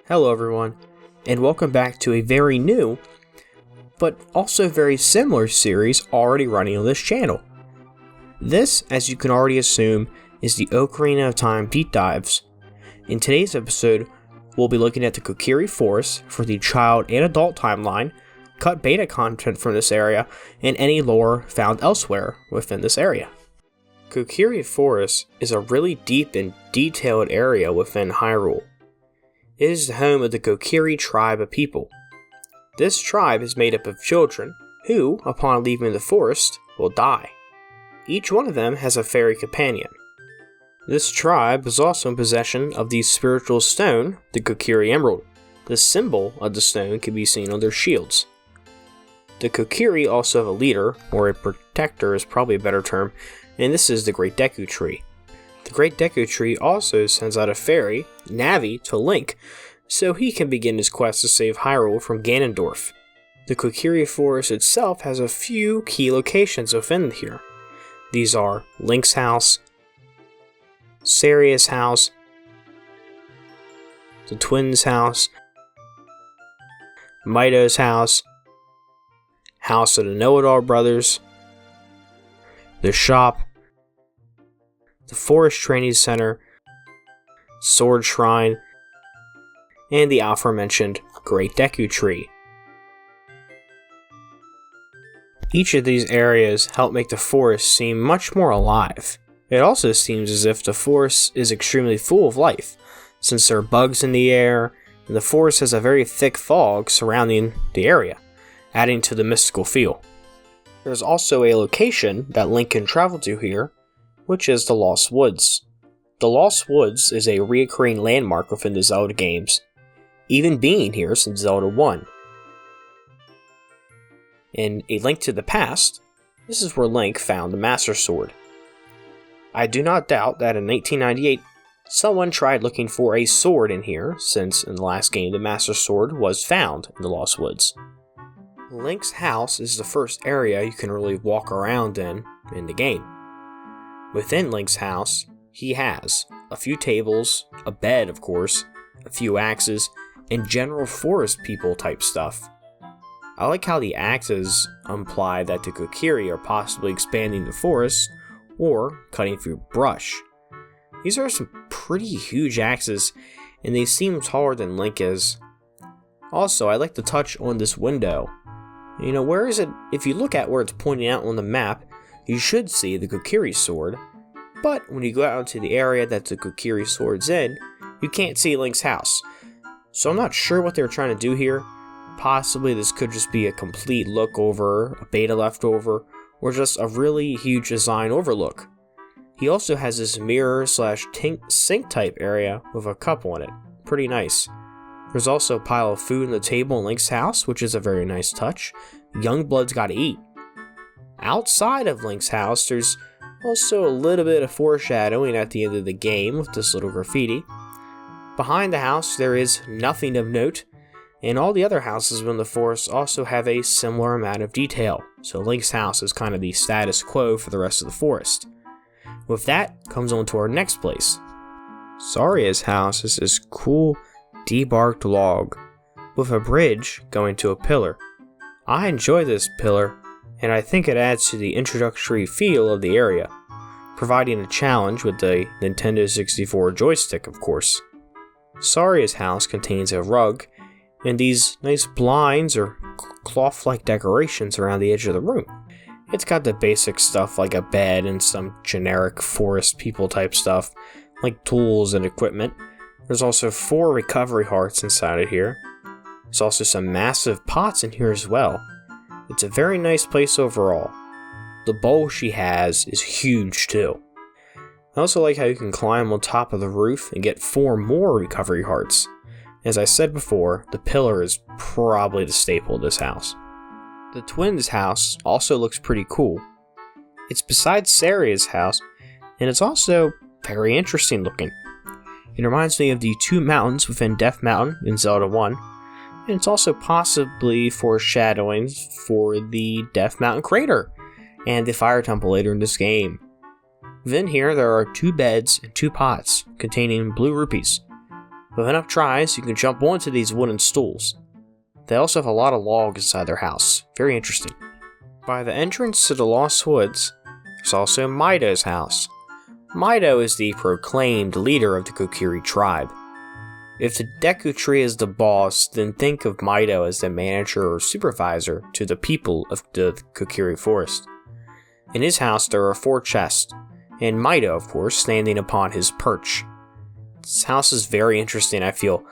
Hello everyone, and welcome back to a very new, but also very similar series already running on this channel. This, as you can already assume, is the Ocarina of Time Deep Dives. In today's episode, we'll be looking at the Kokiri Forest for the child and adult timeline, cut beta content from this area, and any lore found elsewhere within this area. Kokiri Forest is a really deep and detailed area within Hyrule. It is the home of the Kokiri tribe of people. This tribe is made up of children who, upon leaving the forest, will die. Each one of them has a fairy companion. This tribe is also in possession of the spiritual stone, the Kokiri Emerald. The symbol of the stone can be seen on their shields. The Kokiri also have a leader, or a protector is probably a better term, and this is the Great Deku Tree. The Great Deku Tree also sends out a fairy, Navi, to Link, so he can begin his quest to save Hyrule from Ganondorf. The Kokiri Forest itself has a few key locations within here. These are Link's house, Saria's house, the twins' house, Mido's house, House of the Know-It-All Brothers, the shop, the Forest Training Center, Sword Shrine, and the aforementioned Great Deku Tree. Each of these areas help make the forest seem much more alive. It also seems as if the forest is extremely full of life, since there are bugs in the air, and the forest has a very thick fog surrounding the area, adding to the mystical feel. There's also a location that Link can travel to here, which is the Lost Woods. The Lost Woods is a recurring landmark within the Zelda games, even being here since Zelda 1. In A Link to the Past, this is where Link found the Master Sword. I do not doubt that in 1998, someone tried looking for a sword in here, since in the last game the Master Sword was found in the Lost Woods. Link's house is the first area you can really walk around in the game. Within Link's house, he has a few tables, a bed of course, a few axes, and general forest people type stuff. I like how the axes imply that the Kokiri are possibly expanding the forest or cutting through brush. These are some pretty huge axes, and they seem taller than Link is. Also, I like to touch on this window. Where is it? If you look at where it's pointing out on the map, you should see the Kokiri sword, but when you go out into the area that the Kokiri sword's in, you can't see Link's house. So I'm not sure what they were trying to do here. Possibly this could just be a complete look over, a beta leftover, or just a really huge design overlook. He also has this mirror / sink type area with a cup on it. Pretty nice. There's also a pile of food on the table in Link's house, which is a very nice touch. Youngblood's gotta eat. Outside of Link's house, there's also a little bit of foreshadowing at the end of the game with this little graffiti. Behind the house, there is nothing of note, and all the other houses within the forest also have a similar amount of detail, so Link's house is kind of the status quo for the rest of the forest. With that, comes on to our next place. Saria's house is this cool, debarked log, with a bridge going to a pillar. I enjoy this pillar, and I think it adds to the introductory feel of the area, providing a challenge with the Nintendo 64 joystick, of course. Saria's house contains a rug, and these nice blinds or cloth-like decorations around the edge of the room. It's got the basic stuff like a bed and some generic forest people type stuff, like tools and equipment. There's also 4 recovery hearts inside of here. There's also some massive pots in here as well. It's a very nice place overall. The bowl she has is huge too. I also like how you can climb on top of the roof and get 4 more recovery hearts. As I said before, the pillar is probably the staple of this house. The twins' house also looks pretty cool. It's beside Saria's house, and it's also very interesting looking. It reminds me of the 2 mountains within Death Mountain in Zelda 1, and it's also possibly foreshadowing for the Death Mountain crater and the Fire Temple later in this game. Within here, there are 2 beds and 2 pots containing blue rupees. With enough tries, you can jump onto these wooden stools. They also have a lot of logs inside their house. Very interesting. By the entrance to the Lost Woods, there's also Mido's house. Mido is the proclaimed leader of the Kokiri tribe. If the Deku Tree is the boss, then think of Mido as the manager or supervisor to the people of the Kokiri Forest. In his house there are 4 chests, and Mido, of course, standing upon his perch. This house is very interesting, I feel.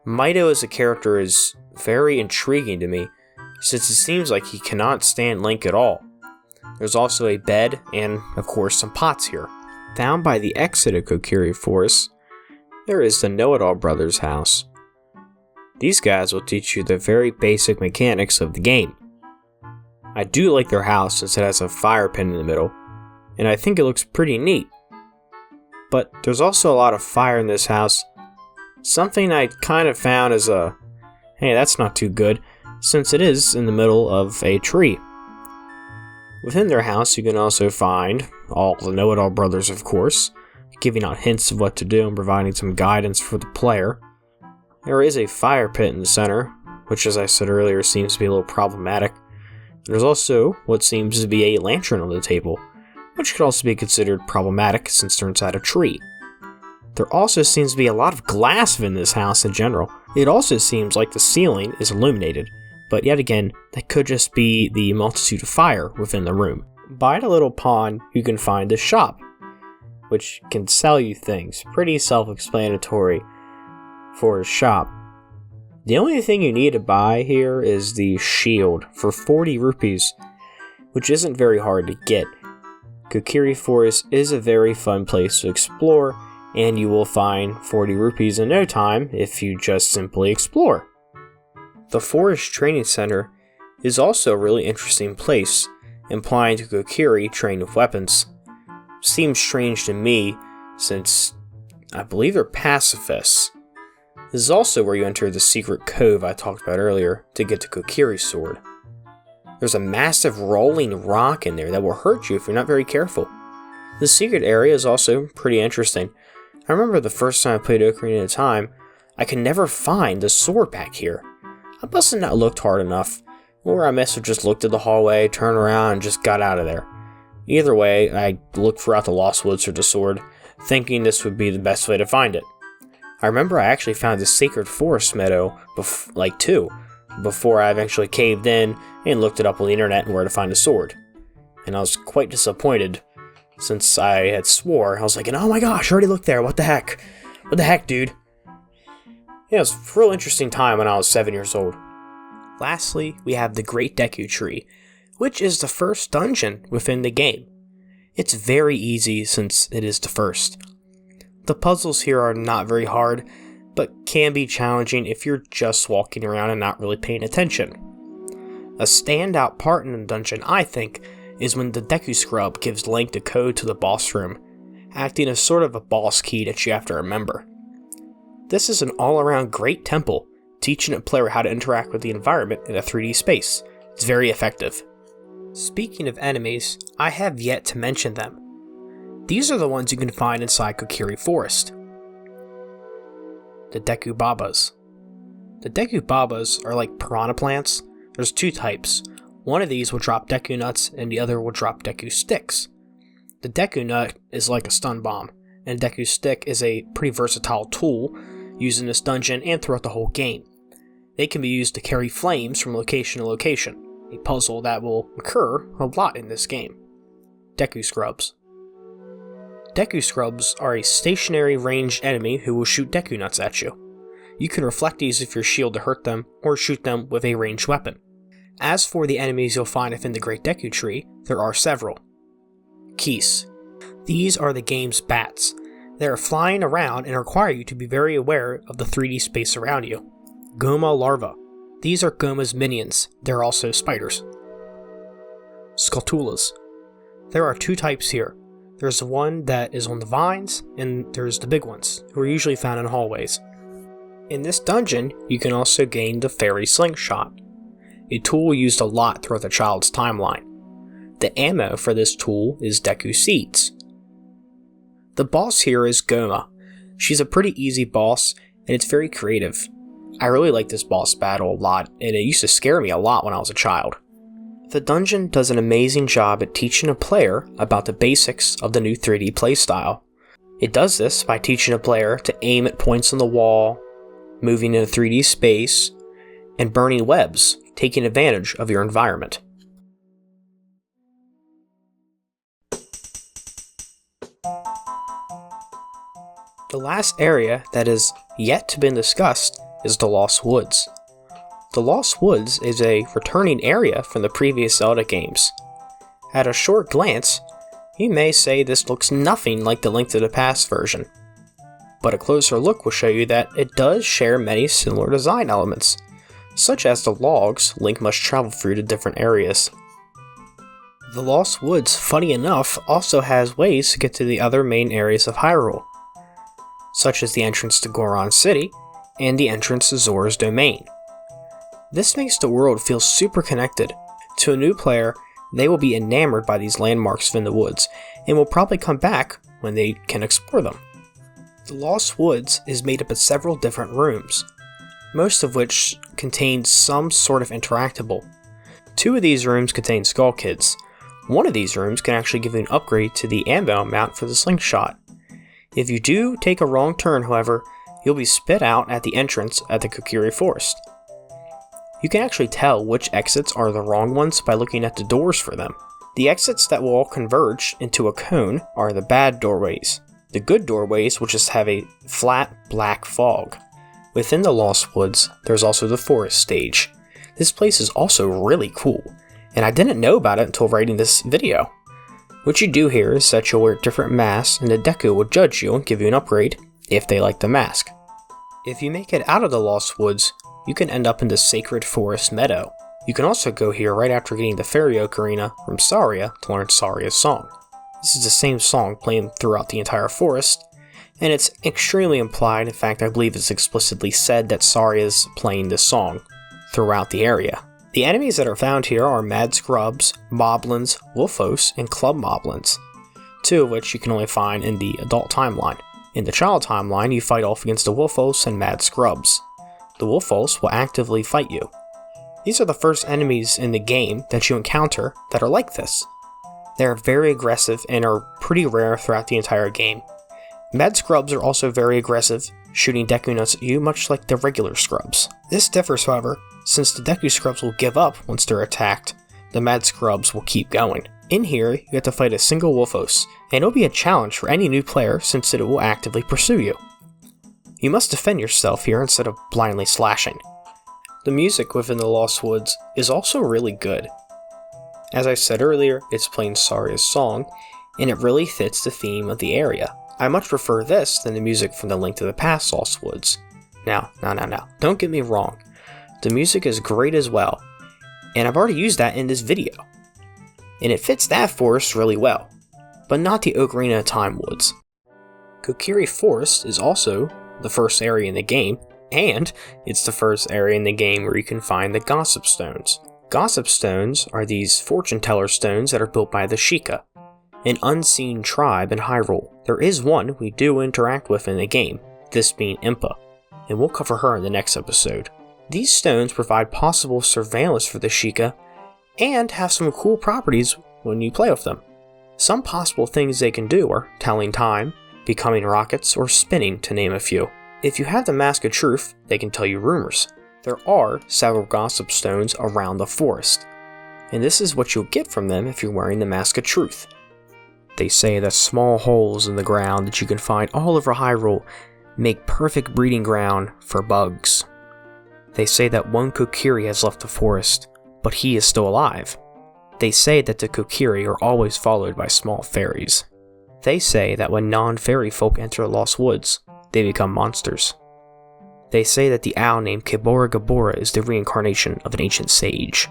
Mido as a character is very intriguing to me, since it seems like he cannot stand Link at all. There's also a bed and, of course, some pots here. Down by the exit of Kokiri Forest, there is the Know-It-All Brothers' house. These guys will teach you the very basic mechanics of the game. I do like their house since it has a fire pit in the middle, and I think it looks pretty neat. But there's also a lot of fire in this house. Something I kind of found as a, hey, that's not too good, since it is in the middle of a tree. Within their house, you can also find all the Know-It-All Brothers, of course, giving out hints of what to do and providing some guidance for the player. There is a fire pit in the center, which, as I said earlier, seems to be a little problematic. There's also what seems to be a lantern on the table, which could also be considered problematic since they're inside a tree. There also seems to be a lot of glass within this house in general. It also seems like the ceiling is illuminated, but yet again, that could just be the multitude of fire within the room. By the little pond, you can find a shop, which can sell you things. Pretty self-explanatory for a shop. The only thing you need to buy here is the shield for 40 rupees, which isn't very hard to get. Kokiri Forest is a very fun place to explore, and you will find 40 rupees in no time if you just simply explore. The Forest Training Center is also a really interesting place, implying to Kokiri trained with weapons. Seems strange to me, since I believe they're pacifists. This is also where you enter the secret cove I talked about earlier to get the Kokiri sword. There's a massive rolling rock in there that will hurt you if you're not very careful. The secret area is also pretty interesting. I remember the first time I played Ocarina of Time, I could never find the sword back here. I must have not looked hard enough, or I must have just looked at the hallway, turned around, and just got out of there. Either way, I looked throughout the Lost Woods for the sword, thinking this would be the best way to find it. I remember I actually found the Sacred Forest meadow, before I eventually caved in and looked it up on the internet and where to find the sword. And I was quite disappointed, since I had swore. I was like, oh my gosh, I already looked there, what the heck? What the heck, dude? Yeah, it was a real interesting time when I was 7 years old. Lastly, we have the Great Deku Tree, which is the first dungeon within the game. It's very easy since it is the first. The puzzles here are not very hard, but can be challenging if you're just walking around and not really paying attention. A standout part in the dungeon, I think, is when the Deku Scrub gives Link the code to the boss room, acting as sort of a boss key that you have to remember. This is an all-around great temple, teaching a player how to interact with the environment in a 3D space. It's very effective. Speaking of enemies, I have yet to mention them. These are the ones you can find inside Kokiri Forest. The Deku Babas. The Deku Babas are like piranha plants. There's 2 types. One of these will drop Deku Nuts, and the other will drop Deku Sticks. The Deku Nut is like a stun bomb, and Deku Stick is a pretty versatile tool used in this dungeon and throughout the whole game. They can be used to carry flames from location to location, a puzzle that will occur a lot in this game. Deku Scrubs. Deku Scrubs are a stationary ranged enemy who will shoot Deku Nuts at you. You can reflect these with your shield to hurt them, or shoot them with a ranged weapon. As for the enemies you'll find within the Great Deku Tree, there are several. Keese. These are the game's bats. They are flying around and require you to be very aware of the 3D space around you. Goma larvae. These are Goma's minions. They're also spiders. Skulltulas. There are 2 types here. There's the one that is on the vines, and there's the big ones, who are usually found in hallways. In this dungeon, you can also gain the Fairy Slingshot, a tool used a lot throughout the child's timeline. The ammo for this tool is Deku Seeds. The boss here is Goma. She's a pretty easy boss, and it's very creative. I really like this boss battle a lot, and it used to scare me a lot when I was a child. The dungeon does an amazing job at teaching a player about the basics of the new 3D playstyle. It does this by teaching a player to aim at points on the wall, moving in a 3D space, and burning webs, taking advantage of your environment. The last area that is yet to be discussed is the Lost Woods. The Lost Woods is a returning area from the previous Zelda games. At a short glance, you may say this looks nothing like the Link to the Past version, but a closer look will show you that it does share many similar design elements, such as the logs Link must travel through to different areas. The Lost Woods, funny enough, also has ways to get to the other main areas of Hyrule, such as the entrance to Goron City and the entrance to Zora's Domain. This makes the world feel super connected. To a new player, they will be enamored by these landmarks within the woods, and will probably come back when they can explore them. The Lost Woods is made up of several different rooms, most of which contain some sort of interactable. 2 of these rooms contain Skull Kids. One of these rooms can actually give you an upgrade to the ammo mount for the slingshot. If you do take a wrong turn, however, you'll be spit out at the entrance at the Kokiri Forest. You can actually tell which exits are the wrong ones by looking at the doors for them. The exits that will all converge into a cone are the bad doorways. The good doorways will just have a flat black fog. Within the Lost Woods, there's also the forest stage. This place is also really cool, and I didn't know about it until writing this video. What you do here is that you'll wear different masks, and the Deku will judge you and give you an upgrade if they like the mask. If you make it out of the Lost Woods, you can end up in the Sacred Forest Meadow. You can also go here right after getting the Fairy Ocarina from Saria to learn Saria's song. This is the same song playing throughout the entire forest, and it's extremely implied. In fact, I believe it's explicitly said that Saria is playing this song throughout the area. The enemies that are found here are Mad Scrubs, Moblins, Wolfos, and Club Moblins, 2 of which you can only find in the adult timeline. In the child timeline, you fight off against the Wolfos and Mad Scrubs. The Wolfos will actively fight you. These are the first enemies in the game that you encounter that are like this. They are very aggressive and are pretty rare throughout the entire game. Mad Scrubs are also very aggressive, shooting Deku Nuts at you much like the regular Scrubs. This differs, however, since the Deku Scrubs will give up once they're attacked, the Mad Scrubs will keep going. In here, you have to fight a single Wolfos, and it'll be a challenge for any new player since it will actively pursue you. You must defend yourself here instead of blindly slashing. The music within the Lost Woods is also really good. As I said earlier, it's playing Saria's song, and it really fits the theme of the area. I much prefer this than the music from the Link to the Past Lost Woods. Now, don't get me wrong. The music is great as well, and I've already used that in this video. And it fits that forest really well, but not the Ocarina of Time woods. Kokiri Forest is also the first area in the game, and it's the first area in the game where you can find the Gossip Stones. Gossip Stones are these fortune teller stones that are built by the Sheikah, an unseen tribe in Hyrule. There is one we do interact with in the game, this being Impa, and we'll cover her in the next episode. These stones provide possible surveillance for the Sheikah, and have some cool properties when you play with them. Some possible things they can do are telling time, becoming rockets, or spinning, to name a few. If you have the Mask of Truth, they can tell you rumors. There are several Gossip Stones around the forest, and this is what you'll get from them if you're wearing the Mask of Truth. They say that small holes in the ground that you can find all over Hyrule make perfect breeding ground for bugs. They say that one Kokiri has left the forest, but he is still alive. They say that the Kokiri are always followed by small fairies. They say that when non-fairy folk enter the Lost Woods, they become monsters. They say that the owl named Kibora Gabora is the reincarnation of an ancient sage.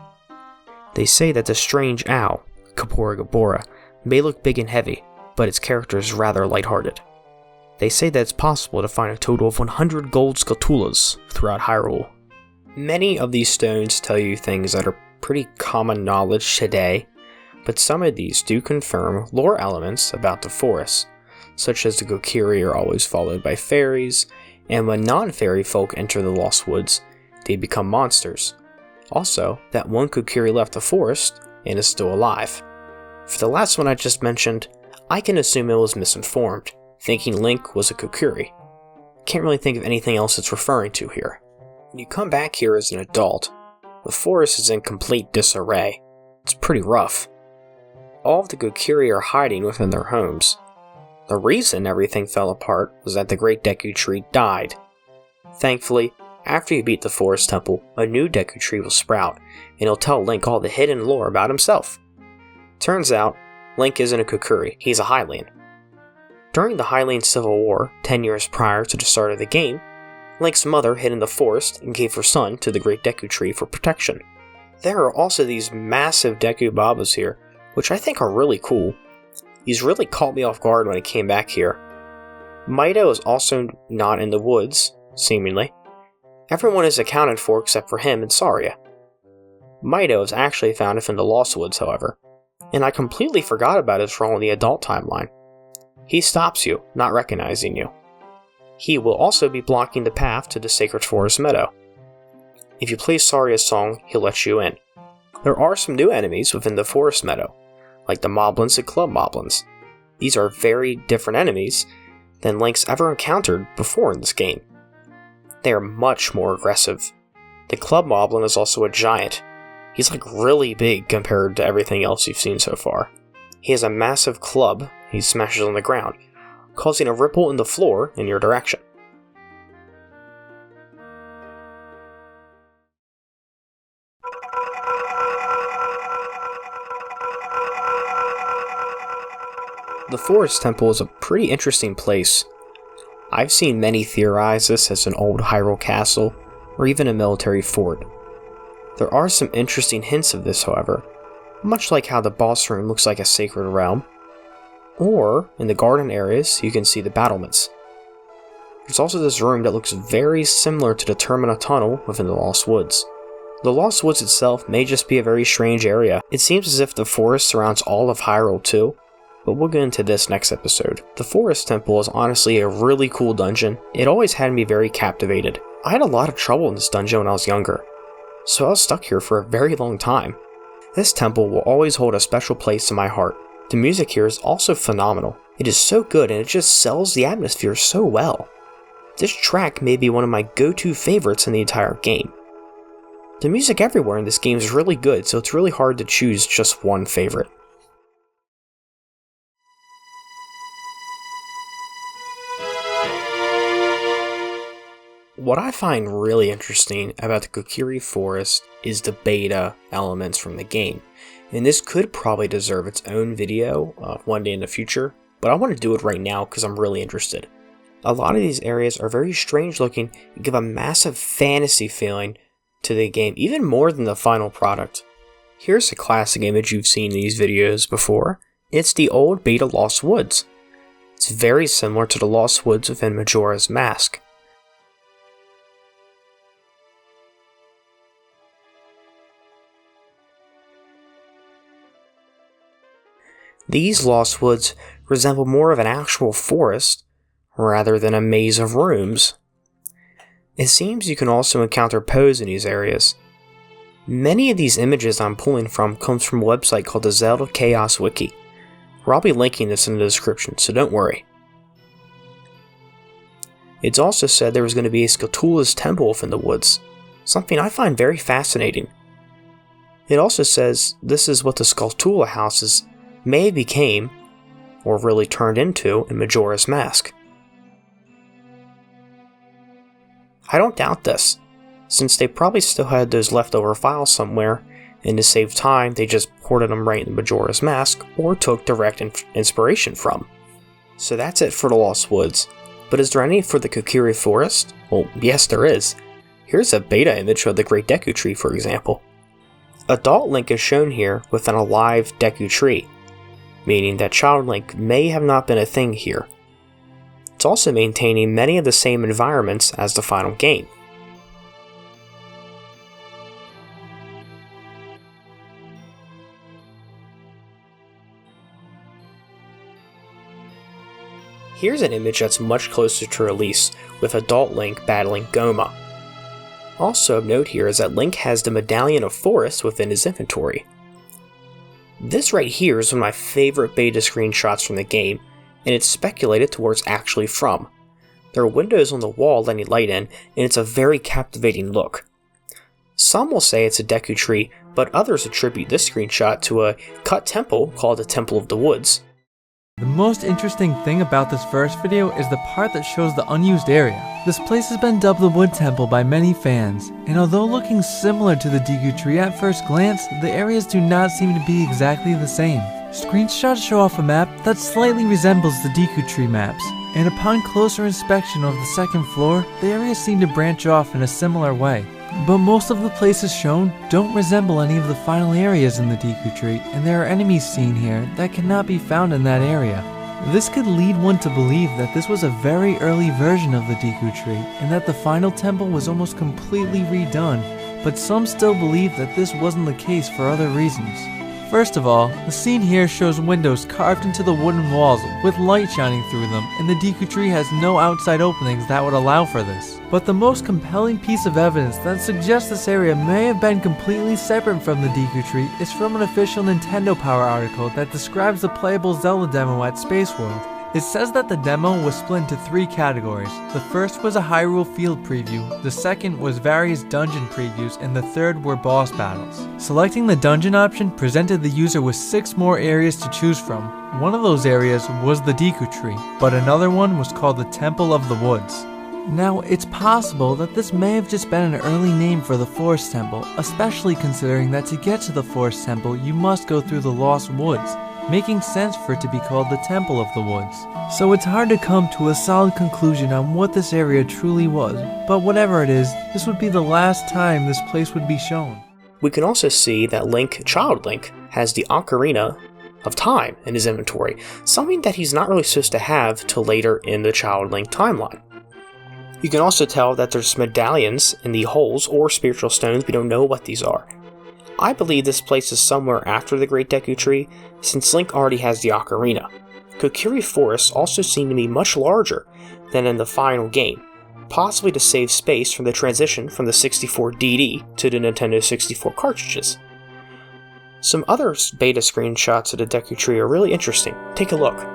They say that the strange owl, Kibora Gabora, may look big and heavy, but its character is rather lighthearted. They say that it's possible to find a total of 100 gold Skulltulas throughout Hyrule. Many of these stones tell you things that are pretty common knowledge today, but some of these do confirm lore elements about the forest, such as the Kokiri are always followed by fairies, and when non-fairy folk enter the Lost Woods, they become monsters. Also, that one Kokiri left the forest and is still alive. For the last one I just mentioned, I can assume it was misinformed, thinking Link was a Kokiri. Can't really think of anything else it's referring to here. When you come back here as an adult, the forest is in complete disarray. It's pretty rough. All of the Kokiri are hiding within their homes. The reason everything fell apart was that the Great Deku Tree died. Thankfully, after you beat the Forest Temple, a new Deku Tree will sprout, and it'll tell Link all the hidden lore about himself. Turns out, Link isn't a Kokiri, he's a Hylian. During the Hylian Civil War, 10 years prior to the start of the game, Link's mother hid in the forest and gave her son to the Great Deku Tree for protection. There are also these massive Deku Babas here, which I think are really cool. These really caught me off guard when I came back here. Mido is also not in the woods, seemingly. Everyone is accounted for except for him and Saria. Mido is actually found within the Lost Woods, however, and I completely forgot about his role in the adult timeline. He stops you, not recognizing you. He will also be blocking the path to the Sacred Forest Meadow. If you play Saria's song, he'll let you in. There are some new enemies within the Forest Meadow, like the Moblins and Club Moblins. These are very different enemies than Link's ever encountered before in this game. They are much more aggressive. The Club Moblin is also a giant. He's like really big compared to everything else you've seen so far. He has a massive club he smashes on the ground, causing a ripple in the floor in your direction. The Forest Temple is a pretty interesting place. I've seen many theorize this as an old Hyrule castle, or even a military fort. There are some interesting hints of this, however, much like how the boss room looks like a sacred realm, or in the garden areas you can see the battlements. There's also this room that looks very similar to the Termina Tunnel within the Lost Woods. The Lost Woods itself may just be a very strange area. It seems as if the forest surrounds all of Hyrule too, but we'll get into this next episode. The Forest Temple is honestly a really cool dungeon. It always had me very captivated. I had a lot of trouble in this dungeon when I was younger, so I was stuck here for a very long time. This temple will always hold a special place in my heart. The music here is also phenomenal. It is so good and it just sells the atmosphere so well. This track may be one of my go-to favorites in the entire game. The music everywhere in this game is really good, so it's really hard to choose just one favorite. What I find really interesting about the Kokiri Forest is the beta elements from the game, and this could probably deserve its own video one day in the future, but I want to do it right now because I'm really interested. A lot of these areas are very strange looking and give a massive fantasy feeling to the game, even more than the final product. Here's a classic image you've seen in these videos before. It's the old beta Lost Woods. It's very similar to the Lost Woods within Majora's Mask. These Lost Woods resemble more of an actual forest, rather than a maze of rooms. It seems you can also encounter Poes in these areas. Many of these images I'm pulling from comes from a website called the Zelda Chaos Wiki, where I'll be linking this in the description, so don't worry. It's also said there was going to be a Skulltula's temple within the woods, something I find very fascinating. It also says this is what the Skulltula houses may have became, or really turned into, in Majora's Mask. I don't doubt this, since they probably still had those leftover files somewhere, and to save time they just ported them right in Majora's Mask, or took direct inspiration from. So that's it for the Lost Woods, but is there any for the Kokiri Forest? Well, yes there is. Here's a beta image of the Great Deku Tree, for example. Adult Link is shown here with an alive Deku Tree, meaning that Child Link may have not been a thing here. It's also maintaining many of the same environments as the final game. Here's an image that's much closer to release, with adult Link battling Goma. Also of note here is that Link has the Medallion of Forest within his inventory. This right here is one of my favorite beta screenshots from the game, and it's speculated to where it's actually from. There are windows on the wall letting light in, and it's a very captivating look. Some will say it's a Deku Tree, but others attribute this screenshot to a cut temple called the Temple of the Woods. The most interesting thing about this first video is the part that shows the unused area. This place has been dubbed the Wood Temple by many fans, and although looking similar to the Deku Tree at first glance, the areas do not seem to be exactly the same. Screenshots show off a map that slightly resembles the Deku Tree maps, and upon closer inspection of the second floor, the areas seem to branch off in a similar way. But most of the places shown don't resemble any of the final areas in the Deku Tree, and there are enemies seen here that cannot be found in that area. This could lead one to believe that this was a very early version of the Deku Tree, and that the final temple was almost completely redone, but some still believe that this wasn't the case for other reasons. First of all, the scene here shows windows carved into the wooden walls with light shining through them, and the Deku Tree has no outside openings that would allow for this. But the most compelling piece of evidence that suggests this area may have been completely separate from the Deku Tree is from an official Nintendo Power article that describes the playable Zelda demo at Space World. It says that the demo was split into 3 categories. The first was a Hyrule Field preview, the second was various dungeon previews, and the third were boss battles. Selecting the dungeon option presented the user with 6 more areas to choose from. One of those areas was the Deku Tree, but another one was called the Temple of the Woods. Now, it's possible that this may have just been an early name for the Forest Temple, especially considering that to get to the Forest Temple you must go through the Lost Woods, making sense for it to be called the Temple of the Woods. So it's hard to come to a solid conclusion on what this area truly was, but whatever it is, this would be the last time this place would be shown. We can also see that Link, Child Link, has the Ocarina of Time in his inventory, something that he's not really supposed to have till later in the Child Link timeline. You can also tell that there's medallions in the holes or spiritual stones, we don't know what these are. I believe this place is somewhere after the Great Deku Tree, since Link already has the Ocarina. Kokiri Forest also seemed to be much larger than in the final game, possibly to save space from the transition from the 64DD to the Nintendo 64 cartridges. Some other beta screenshots of the Deku Tree are really interesting. Take a look.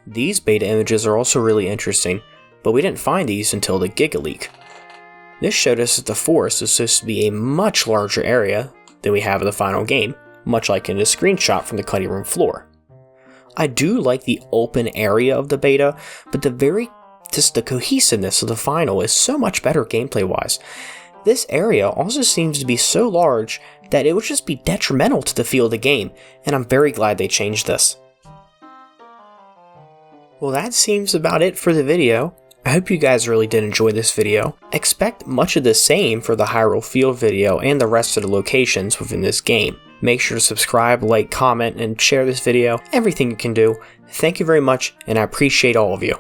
These beta images are also really interesting, but we didn't find these until the Giga Leak. This showed us that the forest is supposed to be a much larger area than we have in the final game, much like in this screenshot from the cutting room floor. I do like the open area of the beta, but the cohesiveness of the final is so much better gameplay wise. This area also seems to be so large that it would just be detrimental to the feel of the game, and I'm very glad they changed this. Well, that seems about it for the video. I hope you guys really did enjoy this video. Expect much of the same for the Hyrule Field video and the rest of the locations within this game. Make sure to subscribe, like, comment, and share this video, everything you can do. Thank you very much, and I appreciate all of you.